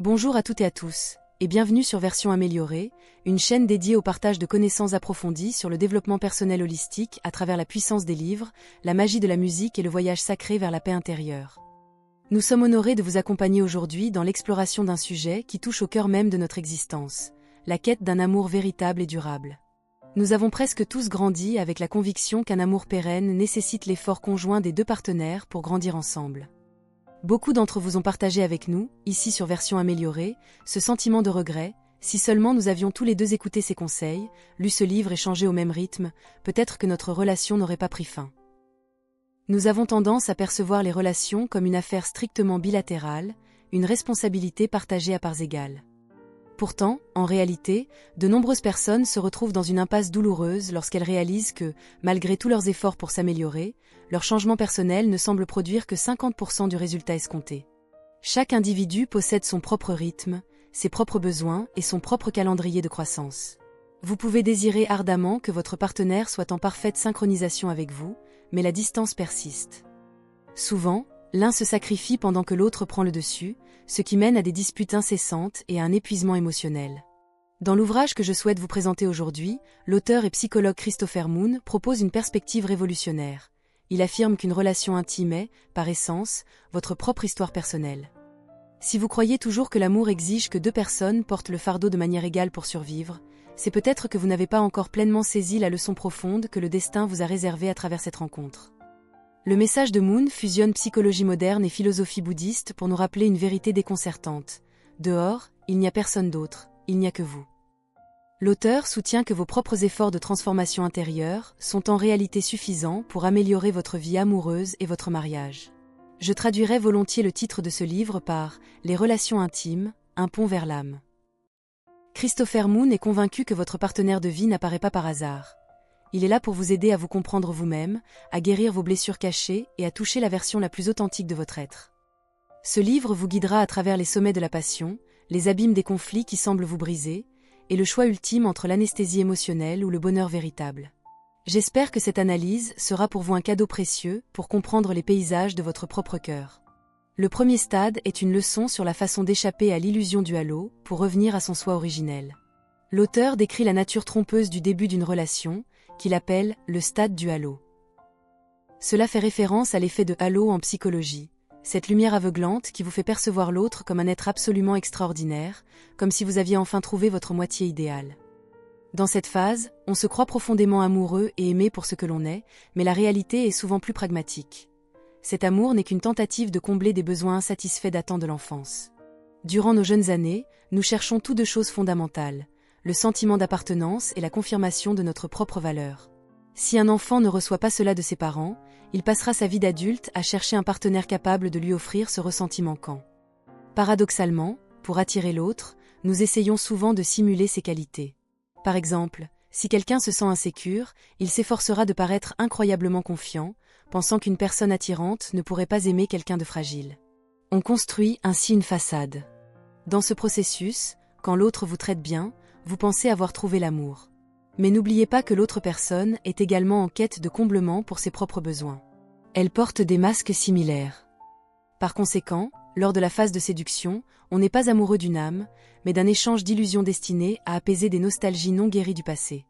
Bonjour à toutes et à tous, et bienvenue sur Version améliorée, une chaîne dédiée au partage de connaissances approfondies sur le développement personnel holistique à travers la puissance des livres, la magie de la musique et le voyage sacré vers la paix intérieure. Nous sommes honorés de vous accompagner aujourd'hui dans l'exploration d'un sujet qui touche au cœur même de notre existence, la quête d'un amour véritable et durable. Nous avons presque tous grandi avec la conviction qu'un amour pérenne nécessite l'effort conjoint des deux partenaires pour grandir ensemble. Beaucoup d'entre vous ont partagé avec nous, ici sur Version améliorée, ce sentiment de regret. Si seulement nous avions tous les deux écouté ces conseils, lu ce livre et changé au même rythme, peut-être que notre relation n'aurait pas pris fin. Nous avons tendance à percevoir les relations comme une affaire strictement bilatérale, une responsabilité partagée à parts égales. Pourtant, en réalité, de nombreuses personnes se retrouvent dans une impasse douloureuse lorsqu'elles réalisent que, malgré tous leurs efforts pour s'améliorer, leur changement personnel ne semble produire que 50% du résultat escompté. Chaque individu possède son propre rythme, ses propres besoins et son propre calendrier de croissance. Vous pouvez désirer ardemment que votre partenaire soit en parfaite synchronisation avec vous, mais la distance persiste. Souvent, l'un se sacrifie pendant que l'autre prend le dessus, ce qui mène à des disputes incessantes et à un épuisement émotionnel. Dans l'ouvrage que je souhaite vous présenter aujourd'hui, l'auteur et psychologue Christopher Moon propose une perspective révolutionnaire. Il affirme qu'une relation intime est, par essence, votre propre histoire personnelle. Si vous croyez toujours que l'amour exige que deux personnes portent le fardeau de manière égale pour survivre, c'est peut-être que vous n'avez pas encore pleinement saisi la leçon profonde que le destin vous a réservée à travers cette rencontre. Le message de Moon fusionne psychologie moderne et philosophie bouddhiste pour nous rappeler une vérité déconcertante. Dehors, il n'y a personne d'autre, il n'y a que vous. L'auteur soutient que vos propres efforts de transformation intérieure sont en réalité suffisants pour améliorer votre vie amoureuse et votre mariage. Je traduirais volontiers le titre de ce livre par « Les relations intimes, un pont vers l'âme ». Christopher Moon est convaincu que votre partenaire de vie n'apparaît pas par hasard. Il est là pour vous aider à vous comprendre vous-même, à guérir vos blessures cachées et à toucher la version la plus authentique de votre être. Ce livre vous guidera à travers les sommets de la passion, les abîmes des conflits qui semblent vous briser, et le choix ultime entre l'anesthésie émotionnelle ou le bonheur véritable. J'espère que cette analyse sera pour vous un cadeau précieux pour comprendre les paysages de votre propre cœur. Le premier stade est une leçon sur la façon d'échapper à l'illusion du halo pour revenir à son soi originel. L'auteur décrit la nature trompeuse du début d'une relation, qu'il appelle le stade du halo. Cela fait référence à l'effet de halo en psychologie, cette lumière aveuglante qui vous fait percevoir l'autre comme un être absolument extraordinaire, comme si vous aviez enfin trouvé votre moitié idéale. Dans cette phase, on se croit profondément amoureux et aimé pour ce que l'on est, mais la réalité est souvent plus pragmatique. Cet amour n'est qu'une tentative de combler des besoins insatisfaits datant de l'enfance. Durant nos jeunes années, nous cherchons toutes deux choses fondamentales, le sentiment d'appartenance et la confirmation de notre propre valeur. Si un enfant ne reçoit pas cela de ses parents, il passera sa vie d'adulte à chercher un partenaire capable de lui offrir ce ressenti manquant. Paradoxalement, pour attirer l'autre, nous essayons souvent de simuler ses qualités. Par exemple, si quelqu'un se sent insécure, il s'efforcera de paraître incroyablement confiant, pensant qu'une personne attirante ne pourrait pas aimer quelqu'un de fragile. On construit ainsi une façade. Dans ce processus, quand l'autre vous traite bien, vous pensez avoir trouvé l'amour. Mais n'oubliez pas que l'autre personne est également en quête de comblement pour ses propres besoins. Elle porte des masques similaires. Par conséquent, lors de la phase de séduction, on n'est pas amoureux d'une âme, mais d'un échange d'illusions destinées à apaiser des nostalgies non guéries du passé.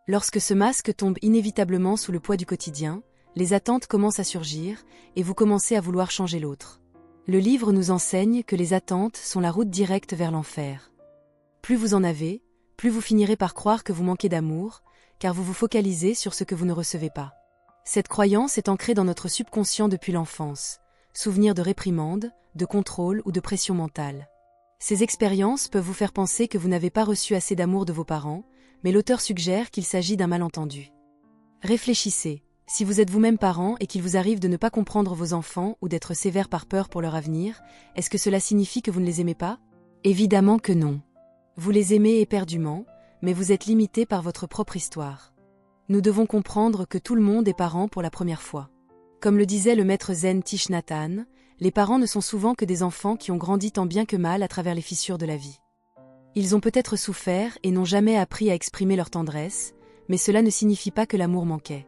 Lorsque ce masque tombe inévitablement sous le poids du quotidien, les attentes commencent à surgir, et vous commencez à vouloir changer l'autre. Le livre nous enseigne que les attentes sont la route directe vers l'enfer. Plus vous en avez, plus vous finirez par croire que vous manquez d'amour, car vous vous focalisez sur ce que vous ne recevez pas. Cette croyance est ancrée dans notre subconscient depuis l'enfance, souvenir de réprimande, de contrôle ou de pression mentale. Ces expériences peuvent vous faire penser que vous n'avez pas reçu assez d'amour de vos parents, mais l'auteur suggère qu'il s'agit d'un malentendu. Réfléchissez, si vous êtes vous-même parent et qu'il vous arrive de ne pas comprendre vos enfants ou d'être sévère par peur pour leur avenir, est-ce que cela signifie que vous ne les aimez pas? Évidemment que non. Vous les aimez éperdument, mais vous êtes limité par votre propre histoire. Nous devons comprendre que tout le monde est parent pour la première fois. Comme le disait le maître zen Thich Nhat Hanh, les parents ne sont souvent que des enfants qui ont grandi tant bien que mal à travers les fissures de la vie. Ils ont peut-être souffert et n'ont jamais appris à exprimer leur tendresse, mais cela ne signifie pas que l'amour manquait.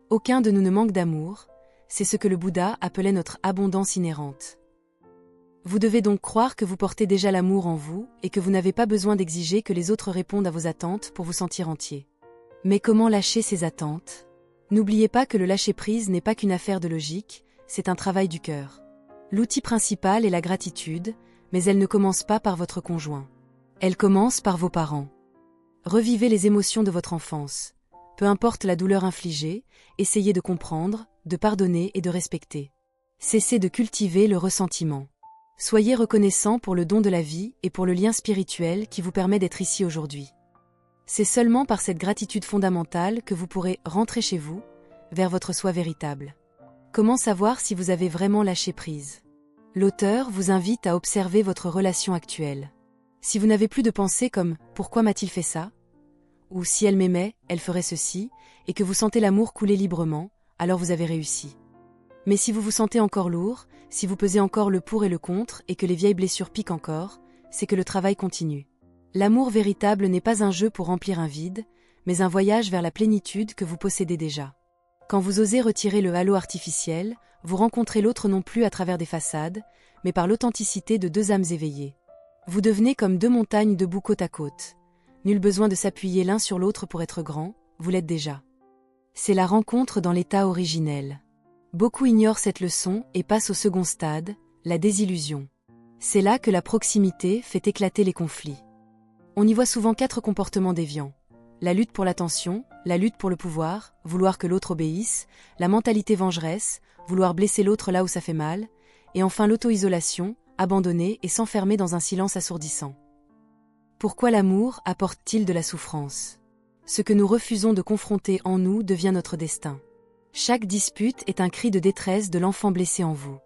Aucun de nous ne manque d'amour, c'est ce que le Bouddha appelait notre abondance inhérente. Vous devez donc croire que vous portez déjà l'amour en vous et que vous n'avez pas besoin d'exiger que les autres répondent à vos attentes pour vous sentir entier. Mais comment lâcher ces attentes? N'oubliez pas que le lâcher-prise n'est pas qu'une affaire de logique, c'est un travail du cœur. L'outil principal est la gratitude, mais elle ne commence pas par votre conjoint. Elle commence par vos parents. Revivez les émotions de votre enfance. Peu importe la douleur infligée, essayez de comprendre, de pardonner et de respecter. Cessez de cultiver le ressentiment. Soyez reconnaissant pour le don de la vie et pour le lien spirituel qui vous permet d'être ici aujourd'hui. C'est seulement par cette gratitude fondamentale que vous pourrez rentrer chez vous, vers votre soi véritable. Comment savoir si vous avez vraiment lâché prise? L'auteur vous invite à observer votre relation actuelle. Si vous n'avez plus de pensées comme « Pourquoi m'a-t-il fait ça ?» ou « Si elle m'aimait, elle ferait ceci » et que vous sentez l'amour couler librement, alors vous avez réussi. Mais si vous vous sentez encore lourd, si vous pesez encore le pour et le contre et que les vieilles blessures piquent encore, c'est que le travail continue. L'amour véritable n'est pas un jeu pour remplir un vide, mais un voyage vers la plénitude que vous possédez déjà. Quand vous osez retirer le halo artificiel, vous rencontrez l'autre non plus à travers des façades, mais par l'authenticité de deux âmes éveillées. Vous devenez comme deux montagnes debout côte à côte. Nul besoin de s'appuyer l'un sur l'autre pour être grand, vous l'êtes déjà. C'est la rencontre dans l'état originel. Beaucoup ignorent cette leçon et passent au second stade, la désillusion. C'est là que la proximité fait éclater les conflits. On y voit souvent 4 comportements déviants. La lutte pour l'attention, la lutte pour le pouvoir, vouloir que l'autre obéisse, la mentalité vengeresse, vouloir blesser l'autre là où ça fait mal, et enfin l'auto-isolation, abandonner et s'enfermer dans un silence assourdissant. Pourquoi l'amour apporte-t-il de la souffrance? Ce que nous refusons de confronter en nous devient notre destin. Chaque dispute est un cri de détresse de l'enfant blessé en vous.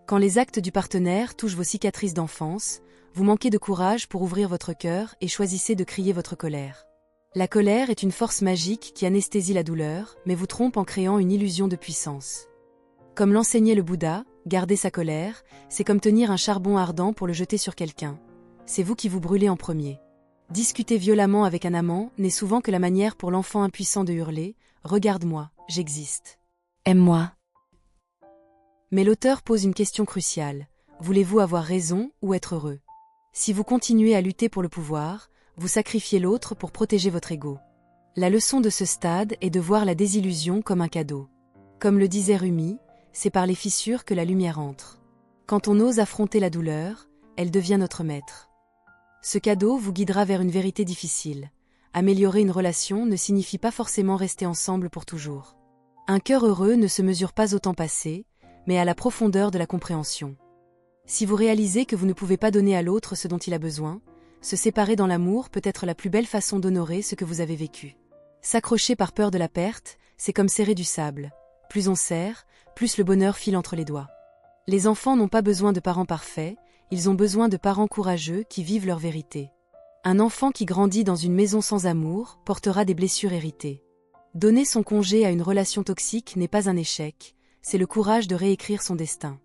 Quand les actes du partenaire touchent vos cicatrices d'enfance, vous manquez de courage pour ouvrir votre cœur et choisissez de crier votre colère. La colère est une force magique qui anesthésie la douleur, mais vous trompe en créant une illusion de puissance. Comme l'enseignait le Bouddha, garder sa colère, c'est comme tenir un charbon ardent pour le jeter sur quelqu'un. C'est vous qui vous brûlez en premier. Discuter violemment avec un amant n'est souvent que la manière pour l'enfant impuissant de hurler « Regarde-moi, j'existe. Aime-moi ». Mais l'auteur pose une question cruciale. Voulez-vous avoir raison ou être heureux? Si vous continuez à lutter pour le pouvoir, vous sacrifiez l'autre pour protéger votre ego. La leçon de ce stade est de voir la désillusion comme un cadeau. Comme le disait Rumi, c'est par les fissures que la lumière entre. Quand on ose affronter la douleur, elle devient notre maître. Ce cadeau vous guidera vers une vérité difficile. Améliorer une relation ne signifie pas forcément rester ensemble pour toujours. Un cœur heureux ne se mesure pas au temps passé, mais à la profondeur de la compréhension. Si vous réalisez que vous ne pouvez pas donner à l'autre ce dont il a besoin, se séparer dans l'amour peut être la plus belle façon d'honorer ce que vous avez vécu. S'accrocher par peur de la perte, c'est comme serrer du sable. Plus on serre, plus le bonheur file entre les doigts. Les enfants n'ont pas besoin de parents parfaits, ils ont besoin de parents courageux qui vivent leur vérité. Un enfant qui grandit dans une maison sans amour portera des blessures héritées. Donner son congé à une relation toxique n'est pas un échec, c'est le courage de réécrire son destin.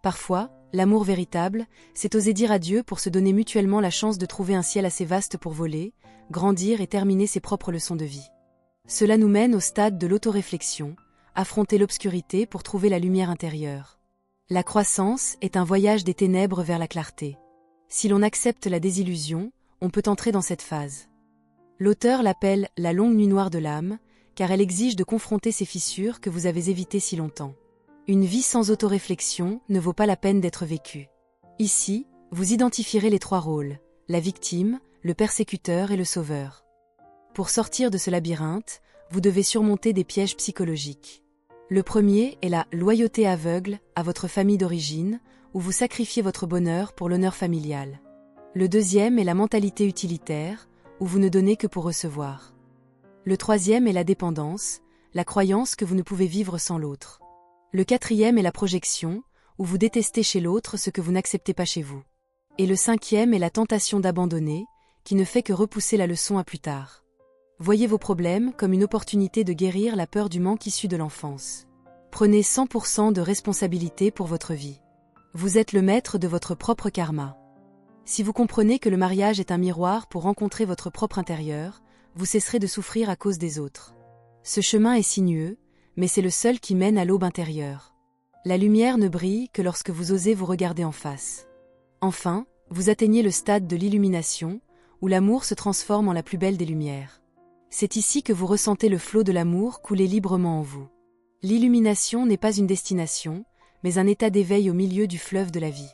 Parfois, l'amour véritable, c'est oser dire adieu pour se donner mutuellement la chance de trouver un ciel assez vaste pour voler, grandir et terminer ses propres leçons de vie. Cela nous mène au stade de l'autoréflexion, affronter l'obscurité pour trouver la lumière intérieure. La croissance est un voyage des ténèbres vers la clarté. Si l'on accepte la désillusion, on peut entrer dans cette phase. L'auteur l'appelle la longue nuit noire de l'âme, car elle exige de confronter ces fissures que vous avez évitées si longtemps. Une vie sans autoréflexion ne vaut pas la peine d'être vécue. Ici, vous identifierez les 3 rôles, la victime, le persécuteur et le sauveur. Pour sortir de ce labyrinthe, vous devez surmonter des pièges psychologiques. Le premier est la loyauté aveugle à votre famille d'origine, où vous sacrifiez votre bonheur pour l'honneur familial. Le deuxième est la mentalité utilitaire, où vous ne donnez que pour recevoir. Le troisième est la dépendance, la croyance que vous ne pouvez vivre sans l'autre. Le quatrième est la projection, où vous détestez chez l'autre ce que vous n'acceptez pas chez vous. Et le cinquième est la tentation d'abandonner, qui ne fait que repousser la leçon à plus tard. Voyez vos problèmes comme une opportunité de guérir la peur du manque issu de l'enfance. Prenez 100% de responsabilité pour votre vie. Vous êtes le maître de votre propre karma. Si vous comprenez que le mariage est un miroir pour rencontrer votre propre intérieur, vous cesserez de souffrir à cause des autres. Ce chemin est sinueux, mais c'est le seul qui mène à l'aube intérieure. La lumière ne brille que lorsque vous osez vous regarder en face. Enfin, vous atteignez le stade de l'illumination, où l'amour se transforme en la plus belle des lumières. C'est ici que vous ressentez le flot de l'amour couler librement en vous. L'illumination n'est pas une destination, mais un état d'éveil au milieu du fleuve de la vie.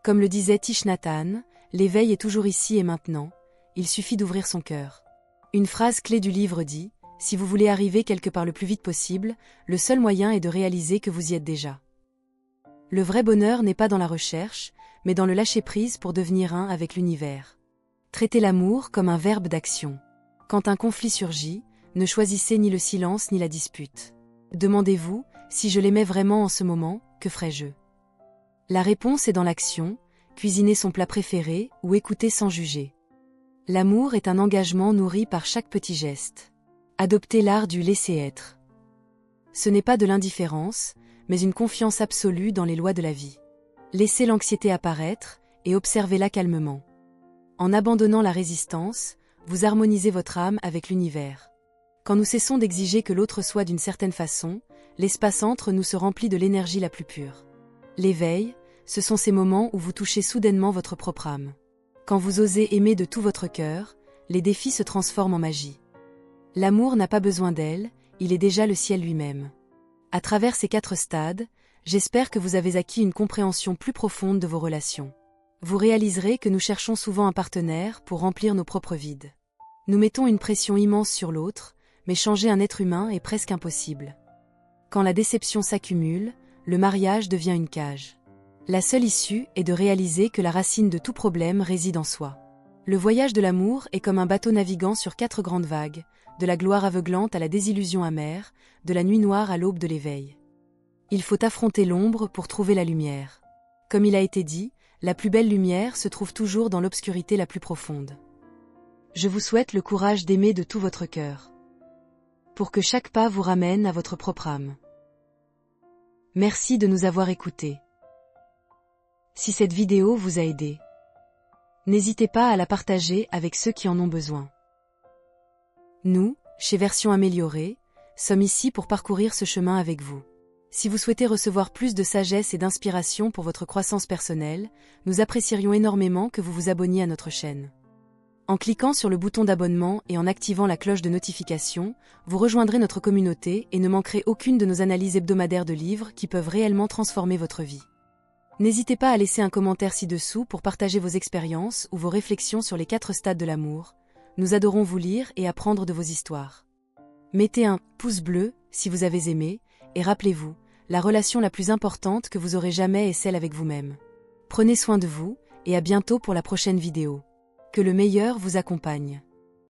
Comme le disait Thich Nhat Hanh, l'éveil est toujours ici et maintenant, il suffit d'ouvrir son cœur. Une phrase clé du livre dit « Si vous voulez arriver quelque part le plus vite possible, le seul moyen est de réaliser que vous y êtes déjà. » Le vrai bonheur n'est pas dans la recherche, mais dans le lâcher-prise pour devenir un avec l'univers. Traitez l'amour comme un verbe d'action. Quand un conflit surgit, ne choisissez ni le silence ni la dispute. Demandez-vous, si je l'aimais vraiment en ce moment, que ferais-je? La réponse est dans l'action, cuisiner son plat préféré ou écouter sans juger. L'amour est un engagement nourri par chaque petit geste. Adoptez l'art du laisser-être. Ce n'est pas de l'indifférence, mais une confiance absolue dans les lois de la vie. Laissez l'anxiété apparaître et observez-la calmement. En abandonnant la résistance, vous harmonisez votre âme avec l'univers. Quand nous cessons d'exiger que l'autre soit d'une certaine façon, l'espace entre nous se remplit de l'énergie la plus pure. L'éveil, ce sont ces moments où vous touchez soudainement votre propre âme. Quand vous osez aimer de tout votre cœur, les défis se transforment en magie. L'amour n'a pas besoin d'elle, il est déjà le ciel lui-même. À travers ces 4 stades, j'espère que vous avez acquis une compréhension plus profonde de vos relations. Vous réaliserez que nous cherchons souvent un partenaire pour remplir nos propres vides. Nous mettons une pression immense sur l'autre, mais changer un être humain est presque impossible. Quand la déception s'accumule, le mariage devient une cage. La seule issue est de réaliser que la racine de tout problème réside en soi. Le voyage de l'amour est comme un bateau naviguant sur 4 grandes vagues, de la gloire aveuglante à la désillusion amère, de la nuit noire à l'aube de l'éveil. Il faut affronter l'ombre pour trouver la lumière. Comme il a été dit, la plus belle lumière se trouve toujours dans l'obscurité la plus profonde. Je vous souhaite le courage d'aimer de tout votre cœur, pour que chaque pas vous ramène à votre propre âme. Merci de nous avoir écoutés. Si cette vidéo vous a aidé, n'hésitez pas à la partager avec ceux qui en ont besoin. Nous, chez Version Améliorée, sommes ici pour parcourir ce chemin avec vous. Si vous souhaitez recevoir plus de sagesse et d'inspiration pour votre croissance personnelle, nous apprécierions énormément que vous vous abonniez à notre chaîne. En cliquant sur le bouton d'abonnement et en activant la cloche de notification, vous rejoindrez notre communauté et ne manquerez aucune de nos analyses hebdomadaires de livres qui peuvent réellement transformer votre vie. N'hésitez pas à laisser un commentaire ci-dessous pour partager vos expériences ou vos réflexions sur les 4 stades de l'amour. Nous adorons vous lire et apprendre de vos histoires. Mettez un pouce bleu si vous avez aimé, et rappelez-vous, la relation la plus importante que vous aurez jamais est celle avec vous-même. Prenez soin de vous, et à bientôt pour la prochaine vidéo. Que le meilleur vous accompagne.